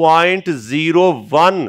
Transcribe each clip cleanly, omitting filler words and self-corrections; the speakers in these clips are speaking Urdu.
0.01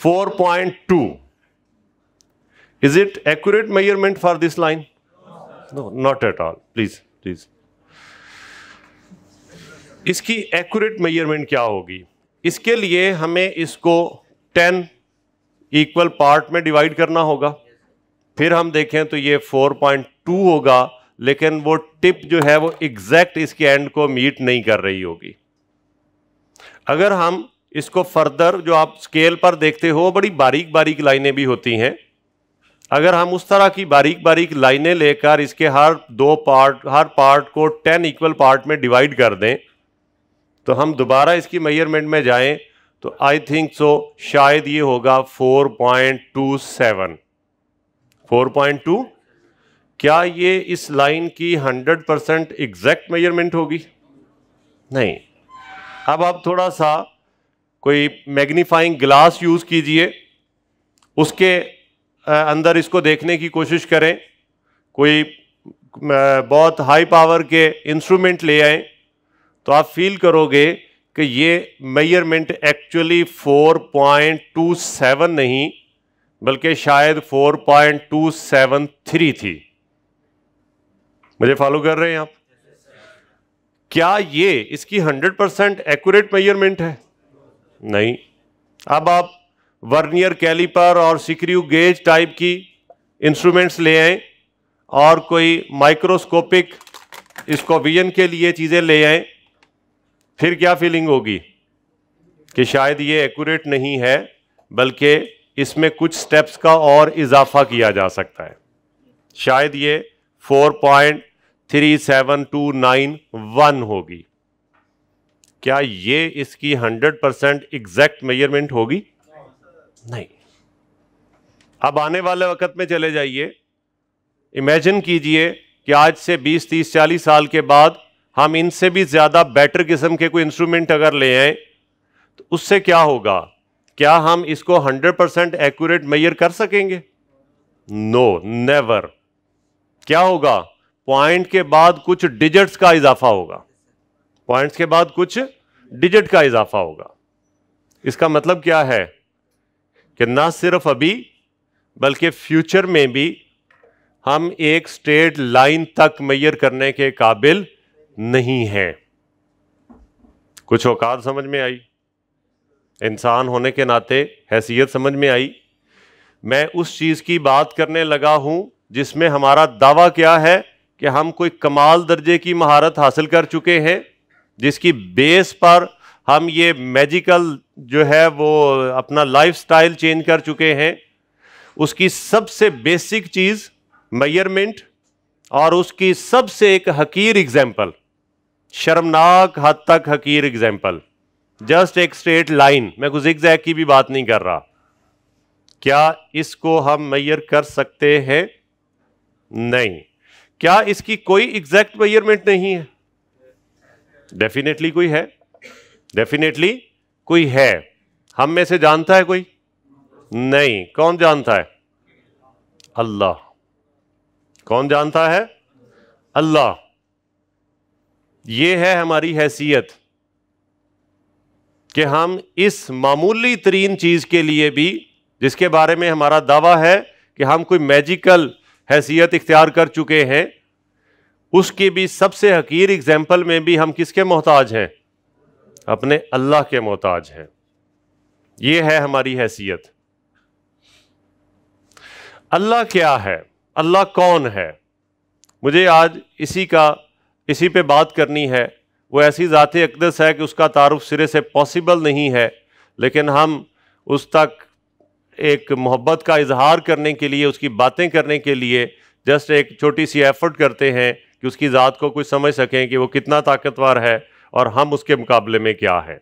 4.2। Is it accurate measurement for this line? No, not at all. Please. اس کی ایکوریٹ میجرمنٹ کیا ہوگی؟ اس کے لیے ہمیں اس کو 10 ایکول پارٹ میں ڈیوائڈ کرنا ہوگا. پھر ہم دیکھیں تو یہ 4.2 ہوگا، لیکن وہ ٹپ جو ہے وہ ایگزیکٹ اس کے اینڈ کو میٹ نہیں کر رہی ہوگی. اگر ہم اس کو فردر جو آپ اسکیل پر دیکھتے ہو بڑی باریک باریک لائنیں بھی ہوتی ہیں، اگر ہم اس طرح کی باریک باریک لائنیں لے کر اس کے ہر پارٹ کو 10 ایکول پارٹ میں ڈیوائڈ کر دیں تو ہم دوبارہ اس کی میجرمنٹ میں جائیں تو آئی تھنک سو شاید یہ ہوگا 4.27. 4.2. کیا یہ اس لائن کی 100% ایگزیکٹ میجرمنٹ ہوگی؟ نہیں. اب آپ تھوڑا سا کوئی میگنیفائنگ گلاس یوز کیجئے، اس کے اندر اس کو دیکھنے کی کوشش کریں، کوئی بہت ہائی پاور کے انسٹرومنٹ لے آئیں تو آپ فیل کرو گے کہ یہ میجرمنٹ ایکچولی 4.27 نہیں بلکہ شاید 4.273 تھی. مجھے فالو کر رہے ہیں آپ؟ کیا یہ اس کی 100% ایکوریٹ میجرمنٹ ہے؟ نہیں. اب آپ ورنیئر کیلیپر اور سکریو گیج ٹائپ کی انسٹرومنٹس لے آئیں اور کوئی مائکروسکوپک اس کو ویژن کے لیے چیزیں لے آئیں، پھر کیا فیلنگ ہوگی کہ شاید یہ ایکوریٹ نہیں ہے بلکہ اس میں کچھ سٹیپس کا اور اضافہ کیا جا سکتا ہے. شاید یہ 4.37291 ہوگی. کیا یہ اس کی 100% ایگزیکٹ میجرمنٹ ہوگی؟ نہیں. اب آنے والے وقت میں چلے جائیے، امیجن کیجئے کہ آج سے 20 30 40 سال کے بعد ہم ان سے بھی زیادہ بیٹر قسم کے کوئی انسٹرومنٹ اگر لے آئیں تو اس سے کیا ہوگا؟ کیا ہم اس کو 100% ایکوریٹ میجر کر سکیں گے؟ نو، نیور. کیا ہوگا؟ پوائنٹ کے بعد کچھ ڈیجٹس کا اضافہ ہوگا. پوائنٹس کے بعد کچھ ڈیجٹ کا اضافہ ہوگا. اس کا مطلب کیا ہے کہ نہ صرف ابھی بلکہ فیوچر میں بھی ہم ایک اسٹریٹ لائن تک میجر کرنے کے قابل نہیں ہیں. کچھ اوقات سمجھ میں آئی؟ انسان ہونے کے ناطے حیثیت سمجھ میں آئی؟ میں اس چیز کی بات کرنے لگا ہوں جس میں ہمارا دعویٰ کیا ہے کہ ہم کوئی کمال درجے کی مہارت حاصل کر چکے ہیں، جس کی بیس پر ہم یہ میجیکل جو ہے وہ اپنا لائف سٹائل چینج کر چکے ہیں. اس کی سب سے بیسک چیز میجرمنٹ، اور اس کی سب سے ایک حقیر ایگزامپل، شرمناک حد تک حقیر ایگزامپل، جسٹ ایک اسٹریٹ لائن. میں کوئی زگ زیگ کی بھی بات نہیں کر رہا. کیا اس کو ہم میجر کر سکتے ہیں؟ نہیں. کیا اس کی کوئی ایگزیکٹ میجرمنٹ نہیں ہے؟ ڈیفینیٹلی کوئی ہے. ڈیفینیٹلی کوئی ہے. ہم میں سے جانتا ہے کوئی؟ نہیں. کون جانتا ہے؟ اللہ. کون جانتا ہے؟ اللہ. یہ ہے ہماری حیثیت کہ ہم اس معمولی ترین چیز کے لیے بھی، جس کے بارے میں ہمارا دعویٰ ہے کہ ہم کوئی میجیکل حیثیت اختیار کر چکے ہیں، اس کی بھی سب سے حقیر ایگزامپل میں بھی ہم کس کے محتاج ہیں؟ اپنے اللہ کے محتاج ہیں. یہ ہے ہماری حیثیت. اللہ کیا ہے؟ اللہ کون ہے؟ مجھے آج اسی پہ بات کرنی ہے. وہ ایسی ذات اقدس ہے کہ اس کا تعارف سرے سے پاسبل نہیں ہے، لیکن ہم اس تک ایک محبت کا اظہار کرنے کے لیے، اس کی باتیں کرنے کے لیے جسٹ ایک چھوٹی سی ایفرٹ کرتے ہیں کہ اس کی ذات کو کچھ سمجھ سکیں کہ وہ کتنا طاقتور ہے اور ہم اس کے مقابلے میں کیا ہیں.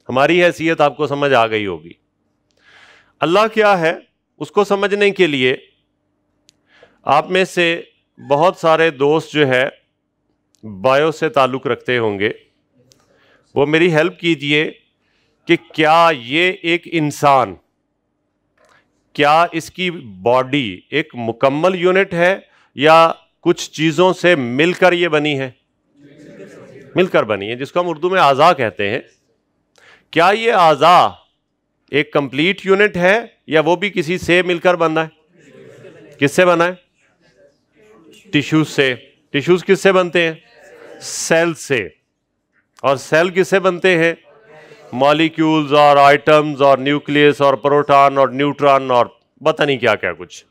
ہماری حیثیت آپ کو سمجھ آ گئی ہوگی. اللہ کیا ہے اس کو سمجھنے کے لیے آپ میں سے بہت سارے دوست جو ہے بایو سے تعلق رکھتے ہوں گے. وہ میری ہیلپ کیجئے کہ کیا یہ ایک انسان، کیا اس کی باڈی ایک مکمل یونٹ ہے یا کچھ چیزوں سے مل کر یہ بنی ہے؟ مل کر بنی ہے، جس کو ہم اردو میں اعضاء کہتے ہیں. کیا یہ اعضاء ایک کمپلیٹ یونٹ ہے یا وہ بھی کسی سے مل کر بنا ہے؟ کس سے بنا ہے؟ ٹیشوز سے. ٹیشوز کس سے بنتے ہیں؟ سیل سے. اور سیل کس سے بنتے ہیں؟ مالیکیولز اور آئٹمز اور نیوکلیس اور پروٹون اور نیوٹران اور پتہ نہیں کیا کیا کچھ.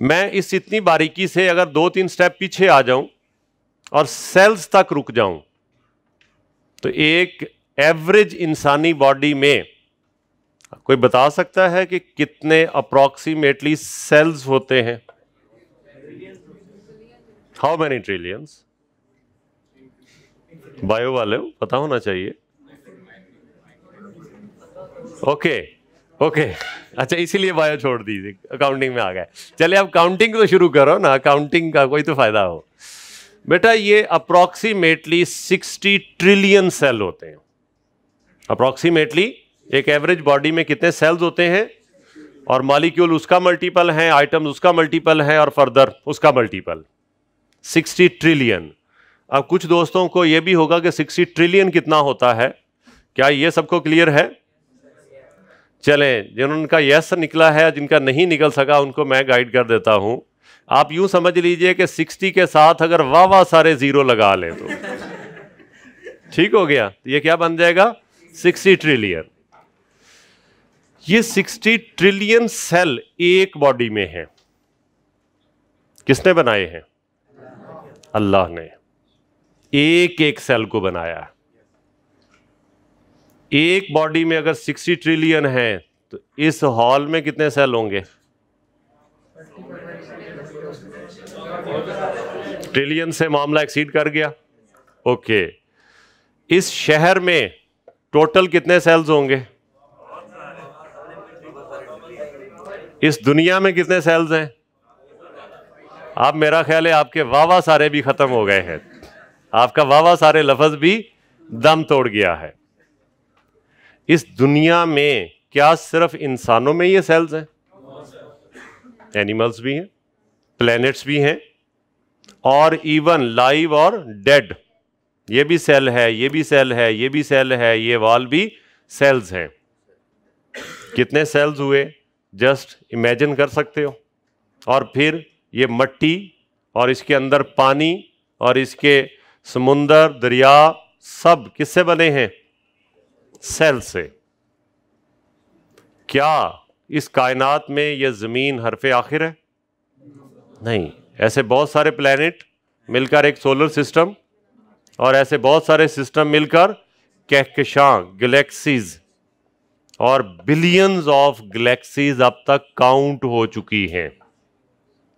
میں اس اتنی باریکی سے اگر 2-3 سٹیپ پیچھے آ جاؤں اور سیلز تک رک جاؤں تو ایک ایوریج انسانی باڈی میں کوئی بتا سکتا ہے کہ کتنے اپروکسیمیٹلی سیلز ہوتے ہیں؟ How many ٹریلینس؟ بایو والے پتا ہونا چاہیے. اوکے اچھا اسی لیے بایو چھوڑ دیجیے, اکاؤنٹنگ میں آ گئے. چلے اب کاؤنٹنگ تو شروع کرو نا, کاؤنٹنگ کا کوئی تو فائدہ ہو. بیٹا یہ اپروکسیمیٹلی 60 ٹریلین سیل ہوتے ہیں. اپروکسیمیٹلی ایک ایوریج باڈی میں کتنے سیلز ہوتے ہیں؟ اور مالیکیول اس کا ملٹیپل ہیں, آئٹم اس کا ملٹیپل ہیں, اور فردر اس کا ملٹیپل 60 ٹریلین. اب کچھ دوستوں کو یہ بھی ہوگا کہ 60 ٹریلین کتنا ہوتا ہے, کیا یہ سب کو کلیئر ہے؟ چلیں جنہوں کا یس نکلا ہے, جن کا نہیں نکل سکا ان کو میں گائیڈ کر دیتا ہوں. آپ یوں سمجھ لیجئے کہ 60 کے ساتھ اگر واہ سارے زیرو لگا لیں تو ٹھیک ہو گیا. یہ کیا بن جائے گا؟ 60 ٹریلین. یہ 60 ٹریلین سیل ایک باڈی میں ہیں. کس نے بنائے ہیں؟ اللہ نے. ایک ایک سیل کو بنایا. ایک باڈی میں اگر 60 ٹریلین ہے تو اس ہال میں کتنے سیل ہوں گے؟ ٹریلین سے معاملہ ایکسیڈ کر گیا. اوکے, اس شہر میں ٹوٹل کتنے سیلز ہوں گے؟ اس دنیا میں کتنے سیلز ہیں؟ آپ میرا خیال ہے آپ کے واہ سارے بھی ختم ہو گئے ہیں. آپ کا واہ سارے لفظ بھی دم توڑ گیا ہے. اس دنیا میں کیا صرف انسانوں میں یہ سیلز ہیں؟ اینیملز بھی ہیں, پلینٹس بھی ہیں, اور ایون لائیو اور ڈیڈ یہ بھی سیل ہے, یہ بھی سیل ہے, یہ بھی سیل ہے, یہ وال بھی سیلز ہیں. کتنے سیلز ہوئے جسٹ امیجن کر سکتے ہو؟ اور پھر یہ مٹی اور اس کے اندر پانی اور اس کے سمندر دریا سب کس سے بنے ہیں؟ سیل سے. کیا اس کائنات میں یہ زمین حرف آخر ہے؟ نہیں. ایسے بہت سارے پلینٹ مل کر ایک سولر سسٹم, اور ایسے بہت سارے سسٹم مل کر کہکشاں گلیکسیز, اور بلینز آف گلیکسیز اب تک کاؤنٹ ہو چکی ہیں.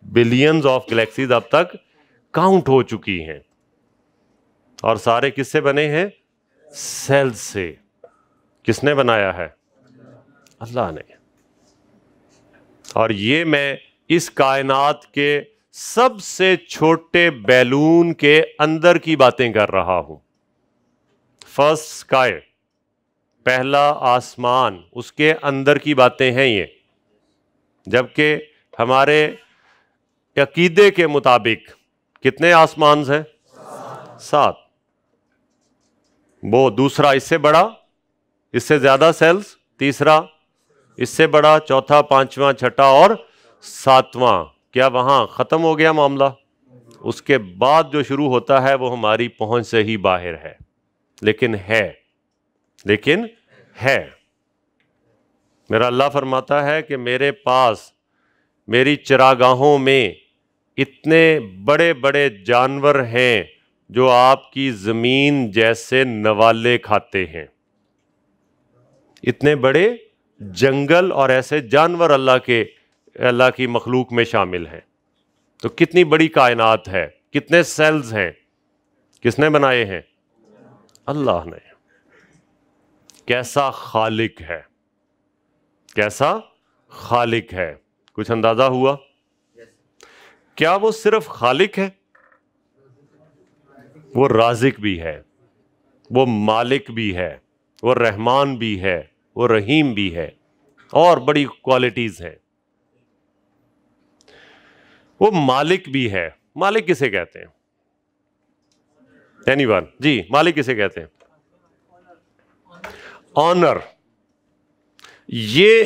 بلینز آف گلیکسیز اب تک کاؤنٹ ہو چکی ہیں, اور سارے کس سے بنے ہیں؟ سیل سے. کس نے بنایا ہے؟ اللہ نے. اور یہ میں اس کائنات کے سب سے چھوٹے بیلون کے اندر کی باتیں کر رہا ہوں. فرسٹ اسکائی, پہلا آسمان, اس کے اندر کی باتیں ہیں یہ. جبکہ ہمارے عقیدے کے مطابق کتنے آسمانز ہیں؟ 7. وہ دوسرا اس سے بڑا, اس سے زیادہ سیلز, تیسرا اس سے بڑا, چوتھا, پانچواں, چھٹا اور 7واں. کیا وہاں ختم ہو گیا معاملہ؟ اس کے بعد جو شروع ہوتا ہے وہ ہماری پہنچ سے ہی باہر ہے, لیکن ہے. میرا اللہ فرماتا ہے کہ میرے پاس میری چراگاہوں میں اتنے بڑے بڑے جانور ہیں جو آپ کی زمین جیسے نوالے کھاتے ہیں. اتنے بڑے جنگل اور ایسے جانور اللہ کی مخلوق میں شامل ہیں. تو کتنی بڑی کائنات ہے, کتنے سیلز ہیں, کس نے بنائے ہیں؟ اللہ نے. کیسا خالق ہے, کیسا خالق ہے. کچھ اندازہ ہوا؟ کیا وہ صرف خالق ہے؟ وہ رازق بھی ہے, وہ مالک بھی ہے, وہ رحمان بھی ہے, وہ رحیم بھی ہے, اور بڑی کوالٹیز ہیں. وہ مالک بھی ہے. مالک کسے کہتے ہیں؟ Any one? جی, مالک کسے کہتے ہیں؟ آنر. یہ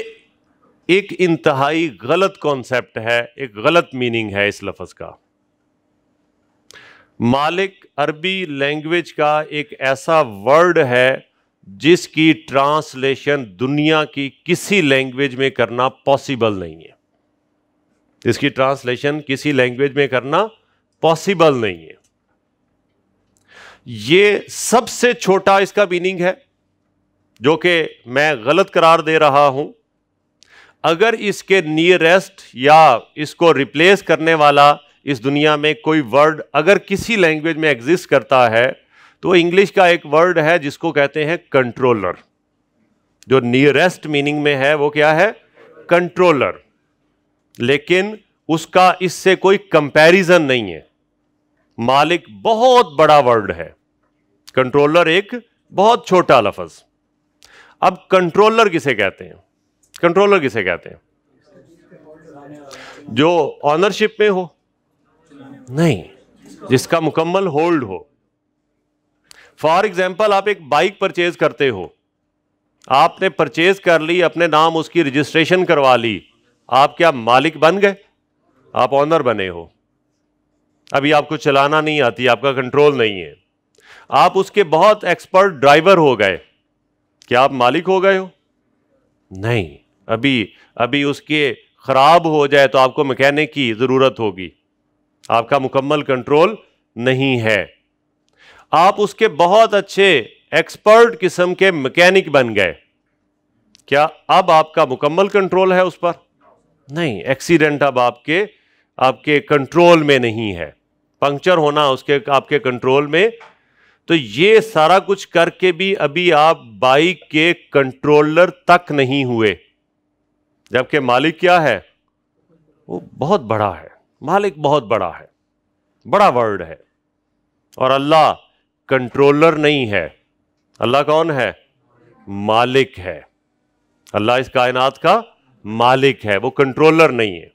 ایک انتہائی غلط کانسیپٹ ہے، ایک غلط میننگ ہے اس لفظ کا۔ مالک عربی لینگویج کا ایک ایسا ورڈ ہے جس کی ٹرانسلیشن دنیا کی کسی لینگویج میں کرنا پاسبل نہیں ہے، اس کی ٹرانسلیشن کسی لینگویج میں کرنا پاسبل نہیں ہے۔ یہ سب سے چھوٹا اس کا میننگ ہے جو کہ میں غلط قرار دے رہا ہوں۔ اگر اس کے نیئرسٹ یا اس کو ریپلیس کرنے والا اس دنیا میں کوئی ورڈ اگر کسی لینگویج میں ایگزسٹ کرتا ہے تو وہ انگلش کا ایک ورڈ ہے جس کو کہتے ہیں کنٹرولر۔ جو نیئرسٹ میننگ میں ہے وہ کیا ہے؟ کنٹرولر۔ لیکن اس کا اس سے کوئی کمپیریزن نہیں ہے۔ مالک بہت بڑا ورڈ ہے، کنٹرولر ایک بہت چھوٹا لفظ۔ اب کنٹرولر کسے کہتے ہیں؟ کنٹرولر کسے کہتے ہیں؟ جو آنرشپ میں ہو؟ نہیں، جس کا مکمل ہولڈ ہو۔ فار ایگزامپل آپ ایک بائک پرچیز کرتے ہو، آپ نے پرچیز کر لی، اپنے نام اس کی رجسٹریشن کروا لی، آپ کیا مالک بن گئے؟ آپ آنر بنے ہو، ابھی آپ کو چلانا نہیں آتی، آپ کا کنٹرول نہیں ہے۔ آپ اس کے بہت ایکسپرٹ ڈرائیور ہو گئے، کیا آپ مالک ہو گئے ہو؟ نہیں، ابھی اس کے خراب ہو جائے تو آپ کو میکینک کی ضرورت ہوگی، آپ کا مکمل کنٹرول نہیں ہے۔ آپ اس کے بہت اچھے ایکسپرٹ قسم کے میکینک بن گئے، کیا اب آپ کا مکمل کنٹرول ہے اس پر؟ نہیں، ایکسیڈنٹ اب آپ کے کنٹرول میں نہیں ہے، پنکچر ہونا آپ کے کنٹرول میں۔ تو یہ سارا کچھ کر کے بھی ابھی آپ بائک کے کنٹرولر تک نہیں ہوئے، جبکہ مالک کیا ہے؟ وہ بہت بڑا ہے، مالک بہت بڑا ہے، بڑا ورڈ ہے۔ اور اللہ کنٹرولر نہیں ہے، اللہ کون ہے؟ مالک ہے۔ اللہ اس کائنات کا مالک ہے، وہ کنٹرولر نہیں ہے۔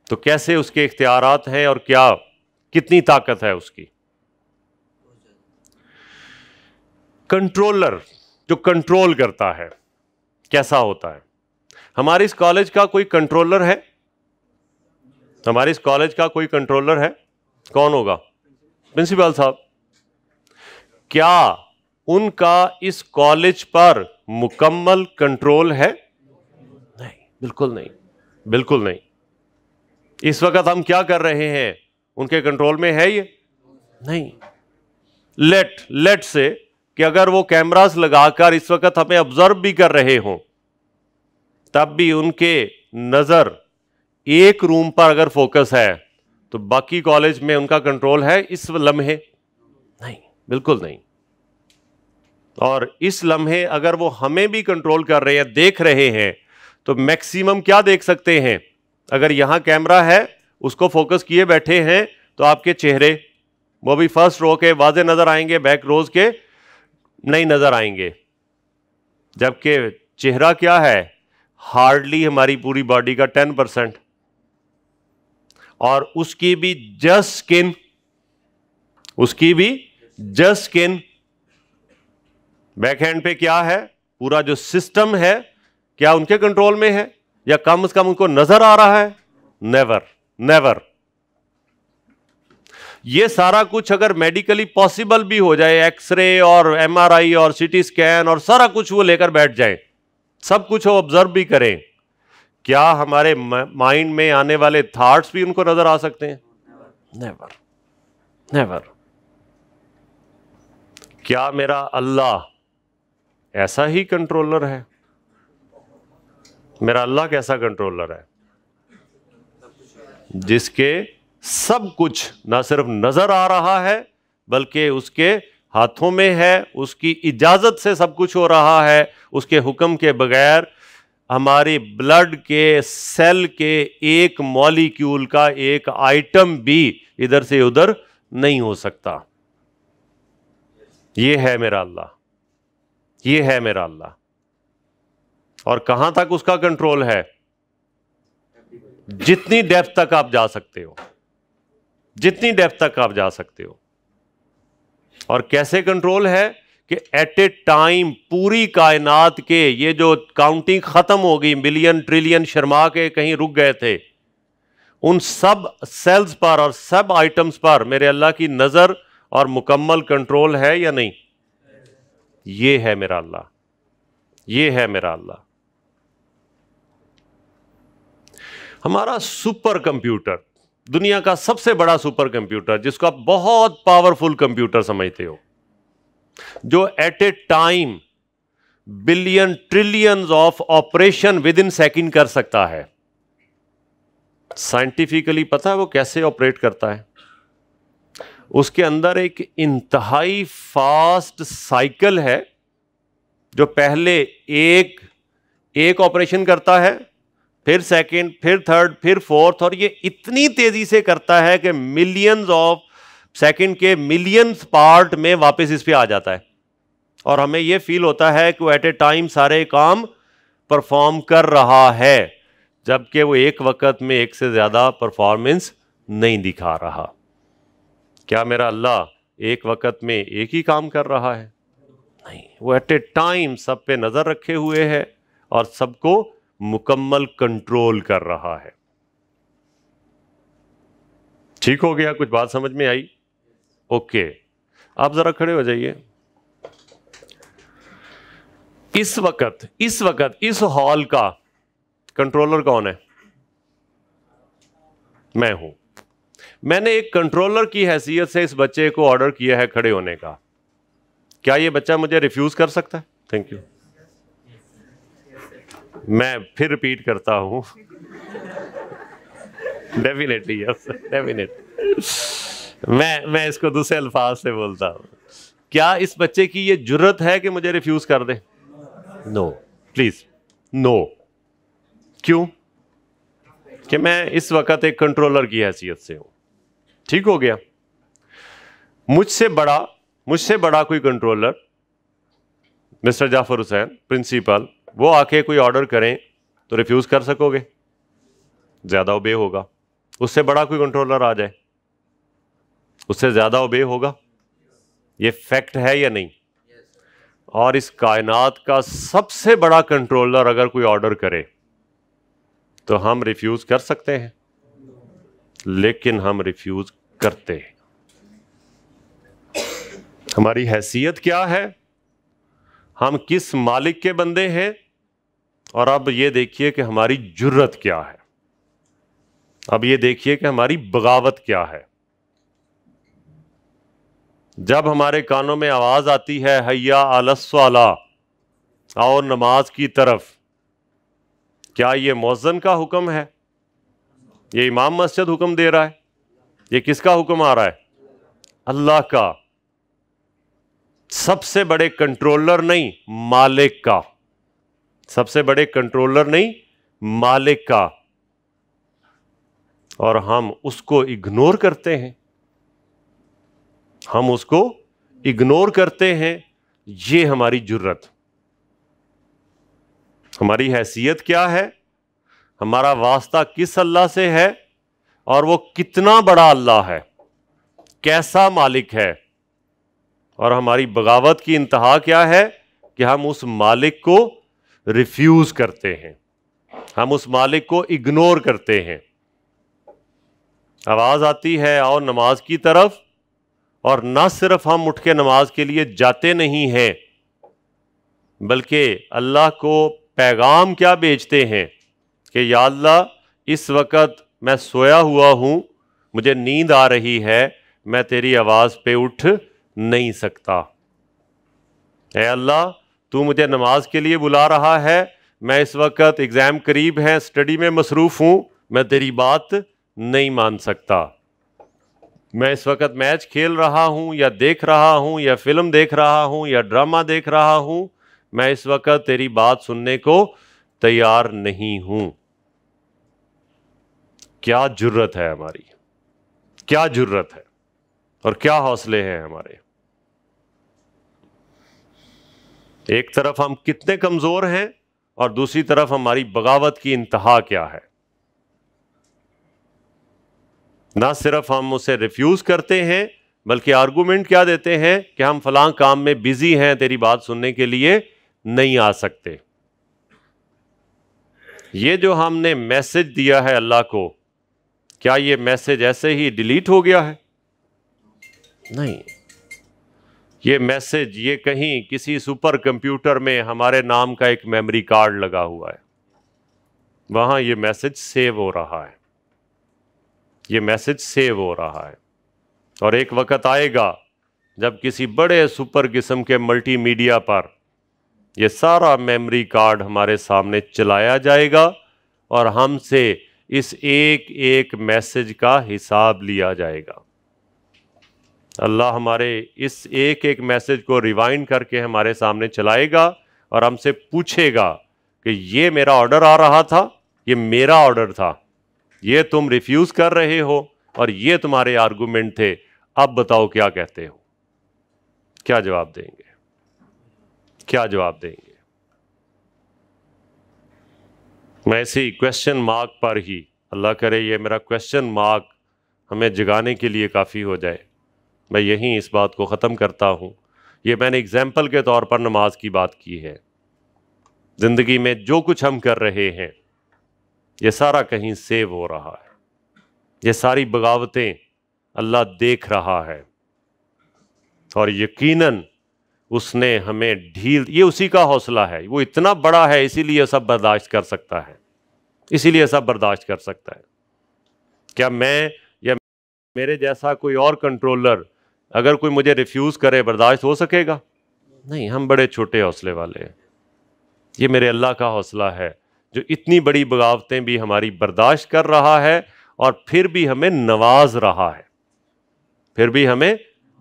تو کیسے اس کے اختیارات ہیں اور کتنی طاقت ہے اس کی؟ کنٹرولر جو کنٹرول کرتا ہے کیسا ہوتا ہے؟ ہمارے اس کالج کا کوئی کنٹرولر ہے؟ ہمارے اس کالج کا کوئی کنٹرولر ہے؟ کون ہوگا؟ پرنسپل صاحب۔ کیا ان کا اس کالج پر مکمل کنٹرول ہے؟ نہیں، بالکل نہیں، بالکل نہیں۔ اس وقت ہم کیا کر رہے ہیں ان کے کنٹرول میں ہے یہ؟ نہیں۔ لیٹ سے کہ اگر وہ کیمراز لگا کر اس وقت ہمیں آبزرو بھی کر رہے ہوں، تب بھی ان کے نظر ایک روم پر اگر فوکس ہے تو باقی کالج میں ان کا کنٹرول ہے اس لمحے؟ نہیں، بالکل نہیں۔ اور اس لمحے اگر وہ ہمیں بھی کنٹرول کر رہے ہیں، دیکھ رہے ہیں، تو میکسیمم کیا دیکھ سکتے ہیں؟ اگر یہاں کیمرہ ہے، اس کو فوکس کیے بیٹھے ہیں تو آپ کے چہرے وہ بھی فرسٹ رو کے واضح نظر آئیں گے، بیک روز کے نہیں نظر آئیں گے۔ جبکہ چہرہ کیا ہے؟ ہارڈلی ہماری پوری باڈی کا 10%، اور اس کی بھی جسٹ سکن، اس کی بھی جسٹ سکن۔ بیک ہینڈ پہ کیا ہے؟ پورا جو سسٹم ہے کیا ان کے کنٹرول میں ہے یا کم از کم ان کو نظر آ رہا ہے؟ Never, never. یہ سارا کچھ اگر میڈیکلی پاسبل بھی ہو جائے، ایکس رے اور ایم آر آئی اور سی ٹی اسکین اور سارا کچھ وہ لے کر بیٹھ جائیں، سب کچھ وہ آبزرو بھی کریں، کیا ہمارے مائنڈ میں آنے والے تھاٹس بھی ان کو نظر آ سکتے ہیں؟ Never, never. کیا میرا اللہ ایسا ہی کنٹرولر ہے؟ میرا اللہ کیسا کنٹرولر ہے؟ جس کے سب کچھ نہ صرف نظر آ رہا ہے بلکہ اس کے ہاتھوں میں ہے، اس کی اجازت سے سب کچھ ہو رہا ہے، اس کے حکم کے بغیر ہماری بلڈ کے سیل کے ایک مالیکیول کا ایک آئٹم بھی ادھر سے ادھر نہیں ہو سکتا۔ یہ ہے میرا اللہ، یہ ہے میرا اللہ۔ اور کہاں تک اس کا کنٹرول ہے؟ جتنی ڈیپتھ تک آپ جا سکتے ہو، جتنی ڈیپتھ تک آپ جا سکتے ہو۔ اور کیسے کنٹرول ہے کہ ایٹ اے ٹائم پوری کائنات کے یہ جو کاؤنٹنگ ختم ہو گئی، ملین ٹریلین شرما کے کہیں رک گئے تھے، ان سب سیلز پر اور سب آئٹمز پر میرے اللہ کی نظر اور مکمل کنٹرول ہے یا نہیں؟ یہ ہے میرا اللہ، یہ ہے میرا اللہ۔ ہمارا سپر کمپیوٹر، دنیا کا سب سے بڑا سپر کمپیوٹر، جس کو آپ بہت پاورفل کمپیوٹر سمجھتے ہو، جو at a time billion trillions of operation within second کر سکتا ہے، سائنٹیفکلی پتہ ہے وہ کیسے آپریٹ کرتا ہے؟ اس کے اندر ایک انتہائی فاسٹ سائیکل ہے جو پہلے ایک آپریشن کرتا ہے، پھر سیکنڈ، پھر تھرڈ، پھر فورتھ، اور یہ اتنی تیزی سے کرتا ہے کہ ملینز آف سیکنڈ کے ملینز پارٹ میں واپس اس پہ آ جاتا ہے، اور ہمیں یہ فیل ہوتا ہے کہ وہ ایٹ اے ٹائم سارے کام پرفارم کر رہا ہے، جبکہ وہ ایک وقت میں ایک سے زیادہ پرفارمنس نہیں دکھا رہا۔ کیا میرا اللہ ایک وقت میں ایک ہی کام کر رہا ہے؟ نہیں، وہ ایٹ اے ٹائم سب پہ نظر رکھے ہوئے ہے اور سب کو مکمل کنٹرول کر رہا ہے۔ ٹھیک ہو گیا؟ کچھ بات سمجھ میں آئی؟ اوکے، آپ ذرا کھڑے ہو جائیے۔ اس وقت اس ہال کا کنٹرولر کون ہے؟ میں ہوں۔ میں نے ایک کنٹرولر کی حیثیت سے اس بچے کو آرڈر کیا ہے کھڑے ہونے کا، کیا یہ بچہ مجھے ریفیوز کر سکتا ہے؟ Thank you. میں پھر ریپیٹ کرتا ہوں، ڈیفینیٹلی یس، ڈیفینیٹلی۔ میں اس کو دوسرے الفاظ سے بولتا ہوں، کیا اس بچے کی یہ جرت ہے کہ مجھے ریفیوز کر دے؟ نو، پلیز نو۔ کیوں؟ کہ میں اس وقت ایک کنٹرولر کی حیثیت سے ہوں۔ ٹھیک ہو گیا؟ مجھ سے بڑا کوئی کنٹرولر، مسٹر جعفر حسین پرنسپل، وہ آ کے کوئی آرڈر کریں تو ریفیوز کر سکو گے؟ زیادہ اوبے ہوگا۔ اس سے بڑا کوئی کنٹرولر آ جائے، اس سے زیادہ اوبے ہوگا۔ یہ فیکٹ ہے یا نہیں؟ اور اس کائنات کا سب سے بڑا کنٹرولر اگر کوئی آرڈر کرے تو ہم ریفیوز کر سکتے ہیں، لیکن ہم ریفیوز کرتے ہیں۔ ہماری حیثیت کیا ہے؟ ہم کس مالک کے بندے ہیں؟ اور اب یہ دیکھیے کہ ہماری جرت کیا ہے، اب یہ دیکھیے کہ ہماری بغاوت کیا ہے۔ جب ہمارے کانوں میں آواز آتی ہے حیا علی الصلاۃ، آؤ نماز کی طرف، کیا یہ مؤذن کا حکم ہے؟ یہ امام مسجد حکم دے رہا ہے؟ یہ کس کا حکم آ رہا ہے؟ اللہ کا، سب سے بڑے کنٹرولر نہیں، مالک کا، سب سے بڑے کنٹرولر نہیں، مالک کا، اور ہم اس کو اگنور کرتے ہیں، ہم اس کو اگنور کرتے ہیں۔ یہ ہماری جرت۔ ہماری حیثیت کیا ہے؟ ہمارا واسطہ کس اللہ سے ہے؟ اور وہ کتنا بڑا اللہ ہے، کیسا مالک ہے؟ اور ہماری بغاوت کی انتہا کیا ہے کہ ہم اس مالک کو ریفیوز کرتے ہیں، ہم اس مالک کو اگنور کرتے ہیں۔ آواز آتی ہے آؤ نماز کی طرف، اور نہ صرف ہم اٹھ کے نماز کے لیے جاتے نہیں ہیں، بلکہ اللہ کو پیغام کیا بھیجتے ہیں کہ یا اللہ اس وقت میں سویا ہوا ہوں، مجھے نیند آ رہی ہے، میں تیری آواز پہ اٹھ نہیں سکتا۔ اے اللہ تو مجھے نماز کے لیے بلا رہا ہے، میں اس وقت ایگزام قریب ہے، اسٹڈی میں مصروف ہوں، میں تیری بات نہیں مان سکتا۔ میں اس وقت میچ کھیل رہا ہوں یا دیکھ رہا ہوں یا فلم دیکھ رہا ہوں یا ڈرامہ دیکھ رہا ہوں، میں اس وقت تیری بات سننے کو تیار نہیں ہوں۔ کیا جرت ہے ہماری، کیا جرت ہے اور کیا حوصلے ہیں ہمارے۔ ایک طرف ہم کتنے کمزور ہیں اور دوسری طرف ہماری بغاوت کی انتہا کیا ہے۔ نہ صرف ہم اسے ریفیوز کرتے ہیں بلکہ آرگومنٹ کیا دیتے ہیں کہ ہم فلاں کام میں بزی ہیں، تیری بات سننے کے لیے نہیں آ سکتے۔ یہ جو ہم نے میسج دیا ہے اللہ کو، کیا یہ میسج ایسے ہی ڈیلیٹ ہو گیا ہے؟ نہیں، یہ میسج یہ کہیں کسی سپر کمپیوٹر میں ہمارے نام کا ایک میموری کارڈ لگا ہوا ہے، وہاں یہ میسج سیو ہو رہا ہے، یہ میسج سیو ہو رہا ہے، اور ایک وقت آئے گا جب کسی بڑے سپر قسم کے ملٹی میڈیا پر یہ سارا میموری کارڈ ہمارے سامنے چلایا جائے گا اور ہم سے اس ایک ایک میسج کا حساب لیا جائے گا۔ اللہ ہمارے اس ایک ایک میسج کو ریوائنڈ کر کے ہمارے سامنے چلائے گا اور ہم سے پوچھے گا کہ یہ میرا آرڈر آ رہا تھا، یہ میرا آرڈر تھا، یہ تم ریفیوز کر رہے ہو اور یہ تمہارے آرگومنٹ تھے، اب بتاؤ کیا کہتے ہو؟ کیا جواب دیں گے؟ کیا جواب دیں گے؟ میں اسی کویسچن مارک پر ہی، اللہ کرے یہ میرا کویسچن مارک ہمیں جگانے کے لیے کافی ہو جائے، میں یہیں اس بات کو ختم کرتا ہوں۔ یہ میں نے اگزامپل کے طور پر نماز کی بات کی ہے۔ زندگی میں جو کچھ ہم کر رہے ہیں یہ سارا کہیں سیو ہو رہا ہے، یہ ساری بغاوتیں اللہ دیکھ رہا ہے، اور یقیناً اس نے ہمیں ڈھیل، یہ اسی کا حوصلہ ہے، وہ اتنا بڑا ہے اسی لیے سب برداشت کر سکتا ہے، اسی لیے سب برداشت کر سکتا ہے۔ کیا میں یا میرے جیسا کوئی اور کنٹرولر اگر کوئی مجھے ریفیوز کرے برداشت ہو سکے گا؟ نہیں، ہم بڑے چھوٹے حوصلے والے ہیں۔ یہ میرے اللہ کا حوصلہ ہے جو اتنی بڑی بغاوتیں بھی ہماری برداشت کر رہا ہے اور پھر بھی ہمیں نواز رہا ہے، پھر بھی ہمیں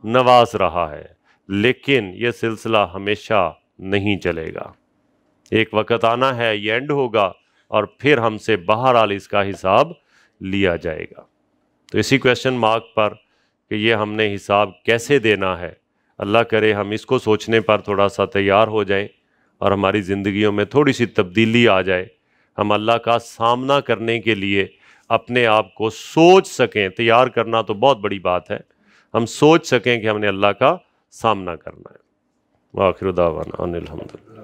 نواز رہا ہے۔ لیکن یہ سلسلہ ہمیشہ نہیں چلے گا، ایک وقت آنا ہے، یہ اینڈ ہوگا اور پھر ہم سے بہرحال اس کا حساب لیا جائے گا۔ تو اسی کویسچن مارک پر کہ یہ ہم نے حساب کیسے دینا ہے، اللہ کرے ہم اس کو سوچنے پر تھوڑا سا تیار ہو جائیں اور ہماری زندگیوں میں تھوڑی سی تبدیلی آ جائے، ہم اللہ کا سامنا کرنے کے لیے اپنے آپ کو سوچ سکیں۔ تیار کرنا تو بہت بڑی بات ہے، ہم سوچ سکیں کہ ہم نے اللہ کا سامنا کرنا ہے۔ وآخر دعوانا ان الحمدللہ۔